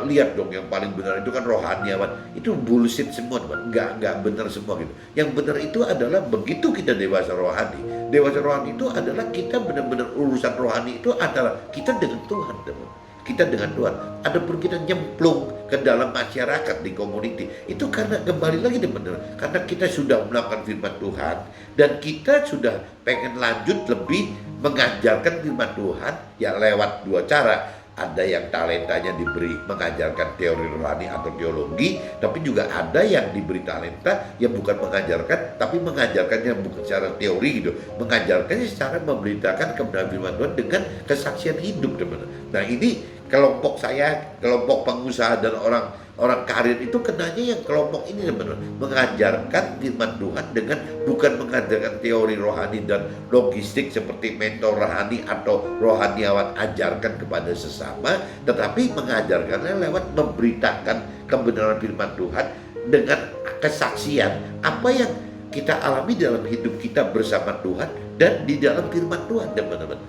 lihat dong, yang paling benar itu kan rohaniawan. Itu bullshit semua, teman. Nggak benar semua gitu. Yang benar itu adalah begitu kita dewasa rohani. Dewasa rohani itu adalah kita benar-benar urusan rohani itu adalah kita dengan Tuhan, teman. Kita dengan Tuhan. Adapun kita nyemplung ke dalam masyarakat di community, itu karena kembali lagi, teman-teman, karena kita sudah melakukan firman Tuhan dan kita sudah pengen lanjut lebih mengajarkan firman Tuhan ya lewat dua cara. Ada yang talentanya diberi mengajarkan teori rohani atau teologi, tapi juga ada yang diberi talenta yang bukan mengajarkan, tapi mengajarkannya bukan secara teori gitu, mengajarkannya secara memberitakan kebenaran firman Tuhan dengan kesaksian hidup, teman-teman. Nah ini kelompok saya, kelompok pengusaha dan orang karir itu kenanya yang kelompok ini, teman-teman, mengajarkan firman Tuhan dengan bukan mengajarkan teori rohani dan logistik seperti mentor rohani atau rohaniawan ajarkan kepada sesama, tetapi mengajarkannya lewat memberitakan kebenaran firman Tuhan dengan kesaksian apa yang kita alami dalam hidup kita bersama Tuhan dan di dalam firman Tuhan, teman-teman.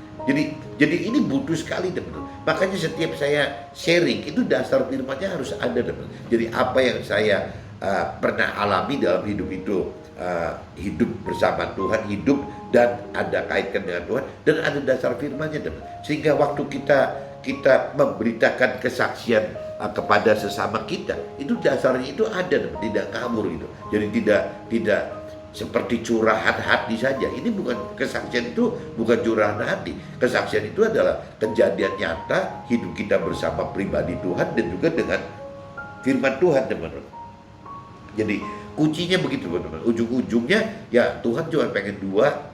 Jadi ini butuh sekali, teman-teman. Makanya setiap saya sharing itu dasar firmannya harus ada, teman-teman. Jadi apa yang saya pernah alami dalam hidup itu, hidup bersama Tuhan, hidup dan ada kaitkan dengan Tuhan dan ada dasar firmannya, teman. Sehingga waktu kita memberitakan kesaksian kepada sesama kita, itu dasarnya itu ada, teman. Tidak kabur gitu. Jadi tidak seperti curahan hati saja. Ini bukan kesaksian, itu bukan curahan hati. Kesaksian itu adalah kejadian nyata hidup kita bersama pribadi Tuhan dan juga dengan firman Tuhan, teman-teman. Jadi kuncinya begitu, teman-teman. Ujung-ujungnya ya Tuhan cuma pengen dua,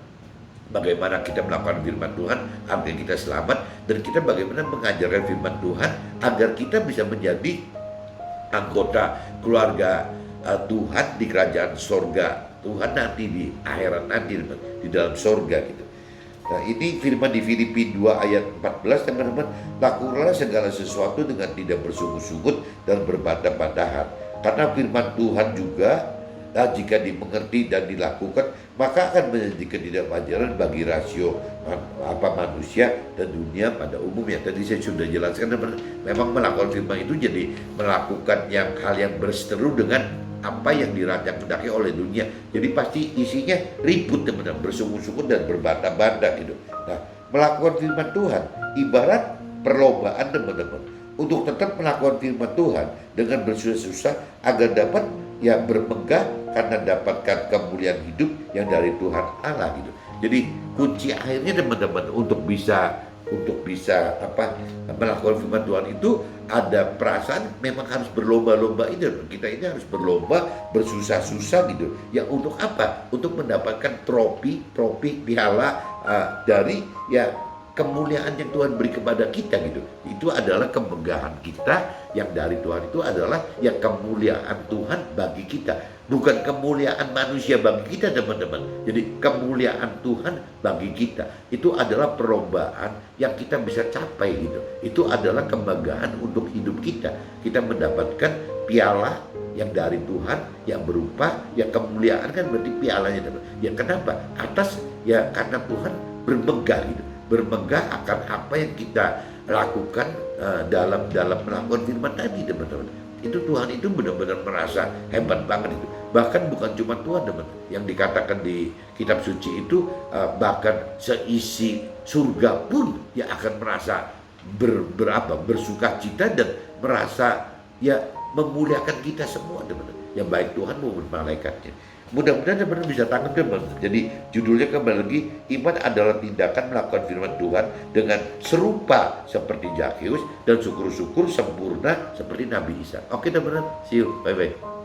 bagaimana kita melakukan firman Tuhan agar kita selamat, dan kita bagaimana mengajarkan firman Tuhan agar kita bisa menjadi anggota keluarga Tuhan di kerajaan sorga Tuhan nanti, di akhirat nanti, di dalam sorga gitu. Nah, ini firman di Filipi 2 ayat 14, teman-teman. Lakukanlah segala sesuatu dengan tidak bersungut-sungut dan berbantah-bantahan, karena firman Tuhan juga jika dimengerti dan dilakukan maka akan menjadi ketidakwajaran bagi rasio manusia dan dunia pada umumnya. Tadi saya sudah jelaskan, teman-teman. Memang melakukan firman itu jadi melakukan hal yang berseteru dengan apa yang dirancang-rancang oleh dunia. Jadi pasti isinya ribut, teman-teman, bersungut-sungut dan berbantah-bantah gitu. Nah, melakukan firman Tuhan ibarat perlombaan, teman-teman, untuk tetap melakukan firman Tuhan dengan bersusah-susah agar dapat bermegah karena dapatkan kemuliaan hidup yang dari Tuhan Allah gitu. Jadi kunci akhirnya, teman-teman, untuk bisa melakukan firman Tuhan itu ada perasaan memang harus berlomba-lomba ini. Kita ini harus berlomba, bersusah-susah gitu. Ya untuk apa? Untuk mendapatkan trofi, piala dari kemuliaan yang Tuhan beri kepada kita gitu. Itu adalah kemegahan kita yang dari Tuhan, itu adalah kemuliaan Tuhan bagi kita. Bukan kemuliaan manusia bagi kita, teman-teman. Jadi kemuliaan Tuhan bagi kita itu adalah perlombaan yang kita bisa capai gitu. Itu adalah kemegahan untuk hidup kita. Kita mendapatkan piala yang dari Tuhan yang berupa kemuliaan, kan berarti pialanya, teman. Ya kenapa? Atas karena Tuhan bermegah gitu. Bermegah akan apa yang kita lakukan dalam melakukan firman tadi, teman-teman. Itu Tuhan itu benar-benar merasa hebat banget itu. Bahkan bukan cuma Tuhan, teman, yang dikatakan di kitab suci itu, bahkan seisi surga pun akan merasa bersuka cita dan merasa memuliakan kita semua, teman-teman. Yang baik Tuhan maupun malaikatnya. Mudah-mudahan teman-teman bisa tangkap, teman-teman. Jadi judulnya kembali lagi, iman adalah tindakan melakukan firman Tuhan dengan serupa seperti Zakheus dan syukur-syukur sempurna seperti Nabi Isa. Oke, teman-teman, see you, bye-bye.